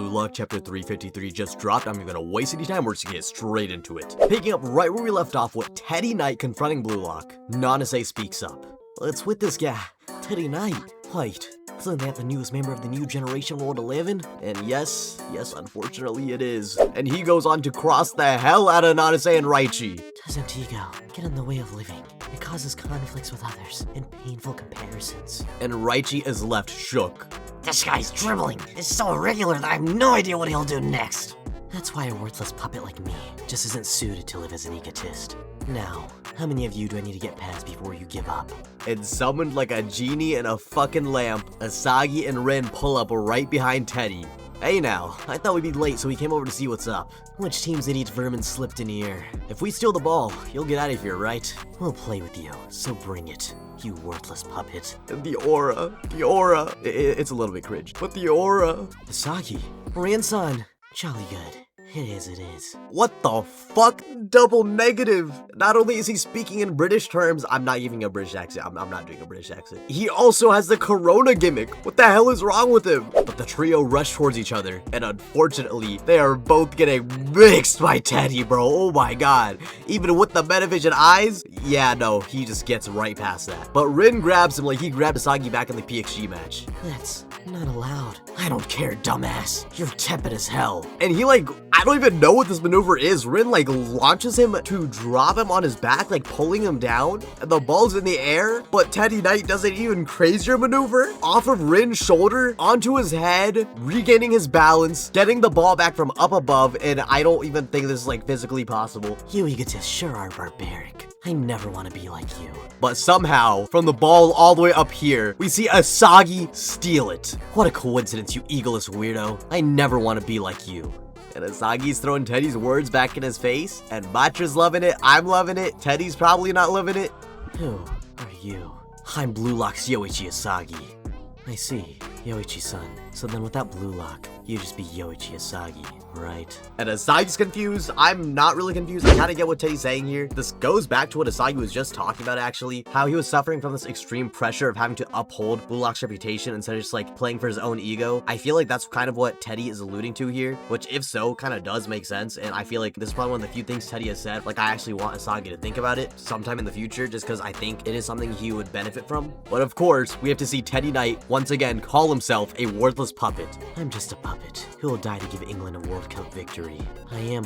Blue Lock chapter 353 just dropped. I'm not gonna waste any time, we're just gonna get straight into it. Picking up right where we left off with Teddy Knight confronting Blue Lock. Nanase speaks up. It's with this guy, Teddy Knight. Wait, isn't that the newest member of the new generation World 11? And yes, unfortunately it is. And he goes on to cross the hell out of Nanase and Raichi. Doesn't ego get in the way of living? It causes conflicts with others and painful comparisons. And Raichi is left shook. This guy's dribbling is so irregular that I have no idea what he'll do next. That's why a worthless puppet like me just isn't suited to live as an egotist. Now, how many of you do I need to get past before you give up? And summoned like a genie in a fucking lamp, Isagi and Rin pull up right behind Teddy. Hey now, I thought we'd be late, so we came over to see what's up. Which team's idiot vermin slipped in here? If we steal the ball, you'll get out of here, right? We'll play with you, so bring it, you worthless puppet. And the aura, it's a little bit cringe, but the aura. Isagi, Rin-san, jolly good. It is. What the fuck? Double negative. Not only is he speaking in British terms, I'm not giving a British accent. I'm not doing a British accent. He also has the corona gimmick. What the hell is wrong with him? But the trio rush towards each other, and unfortunately, they are both getting mixed by Teddy, bro. Oh my god. Even with the Metavision eyes? Yeah, no, he just gets right past that. But Rin grabs him like he grabbed Isagi back in the PXG match. That's not allowed. I don't care, dumbass. You're tepid as hell. And he I don't even know what this maneuver is. Rin launches him to drop him on his back, pulling him down, and the ball's in the air, but Teddy Knight does an even crazier maneuver off of Rin's shoulder onto his head, regaining his balance, getting the ball back from up above, and I don't even think this is physically possible. You egotists sure are barbaric. I never want to be like you. But somehow, from the ball all the way up here, we see Isagi steal it. What a coincidence, you egoless weirdo. I never want to be like you. And Isagi's throwing Teddy's words back in his face, and Batra's loving it, I'm loving it, Teddy's probably not loving it. Who are you? I'm Blue Lock's Yoichi Isagi. I see, Yoichi-san. So then without Blue Lock, you just be Yoichi Isagi, right? And Isagi's confused. I'm not really confused. I kind of get what Teddy's saying here. This goes back to what Isagi was just talking about, actually. How he was suffering from this extreme pressure of having to uphold Blue Lock's reputation instead of just playing for his own ego. I feel like that's kind of what Teddy is alluding to here, which if so, kind of does make sense. And I feel like this is probably one of the few things Teddy has said. I actually want Isagi to think about it sometime in the future, just because I think it is something he would benefit from. But of course, we have to see Teddy Knight once again call himself a worthless puppet. I'm just a puppet who will die to give England a World Cup victory. I am.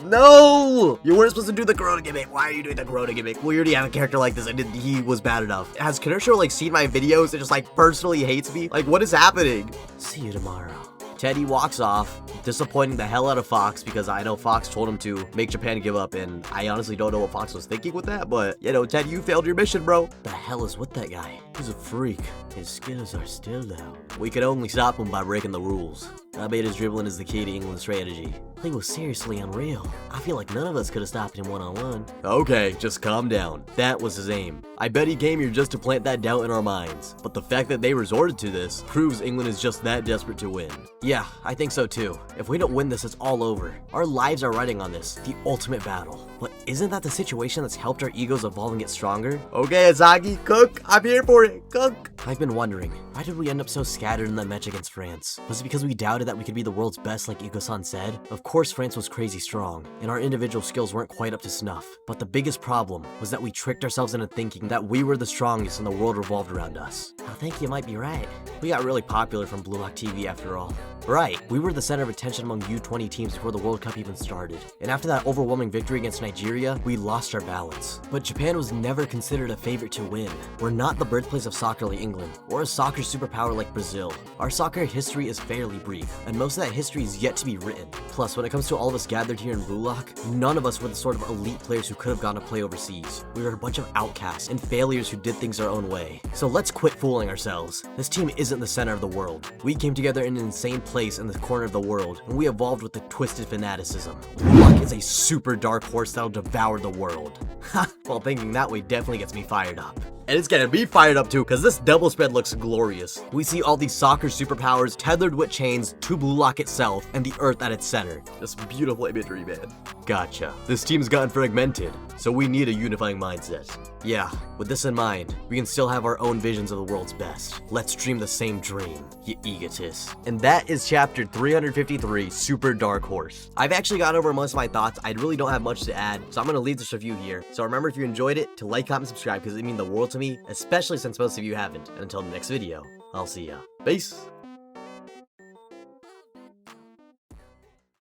No! You weren't supposed to do the corona gimmick. Why are you doing the corona gimmick? We already have a character like this, and he was bad enough. Has Kenosha seen my videos and just personally hates me? What is happening? See you tomorrow. Teddy walks off, disappointing the hell out of Fox, because I know Fox told him to make Japan give up, and I honestly don't know what Fox was thinking with that, but, Ted, you failed your mission, bro. The hell is with that guy? He's a freak. His skills are still low. We could only stop him by breaking the rules. I bet his dribbling is the key to England's strategy. He was seriously unreal. I feel like none of us could have stopped him one-on-one. Okay, just calm down. That was his aim. I bet he came here just to plant that doubt in our minds. But the fact that they resorted to this proves England is just that desperate to win. Yeah, I think so too. If we don't win this, it's all over. Our lives are riding on this, the ultimate battle. But isn't that the situation that's helped our egos evolve and get stronger? Okay, Isagi, cook. I'm here for it. Cook. I've been wondering, why did we end up so scattered in that match against France? Was it because we doubted that we could be the world's best like Ego-san said? Of course France was crazy strong, and our individual skills weren't quite up to snuff. But the biggest problem was that we tricked ourselves into thinking that we were the strongest and the world revolved around us. I think you might be right. We got really popular from Blue Lock TV after all. Right, we were the center of attention among U20 teams before the World Cup even started. And after that overwhelming victory against Nigeria, we lost our balance. But Japan was never considered a favorite to win. We're not the birthplace of soccer like England, or a soccer superpower like Brazil. Our soccer history is fairly brief, and most of that history is yet to be written. Plus, when it comes to all of us gathered here in Blue Lock, none of us were the sort of elite players who could have gone to play overseas. We were a bunch of outcasts and failures who did things our own way. So let's quit fooling ourselves. This team isn't the center of the world. We came together in an insane place in the corner of the world, and we evolved with the twisted fanaticism. Blue Lock is a super dark horse that'll devour the world. Ha! Well, thinking that way definitely gets me fired up. And it's gonna be fired up too, because this double spread looks glorious. We see all these soccer superpowers tethered with chains to Blue Lock itself and the Earth at its center. Just beautiful imagery, man. Gotcha. This team's gotten fragmented, so we need a unifying mindset. Yeah, with this in mind, we can still have our own visions of the world's best. Let's dream the same dream, you egotist. And that is chapter 353, Super Dark Horse. I've actually gone over most of my thoughts. I really don't have much to add, so I'm gonna leave this review here. So remember, if you enjoyed it, to like, comment, subscribe, because it means the world to me, especially since most of you haven't. And until the next video, I'll see ya. Peace!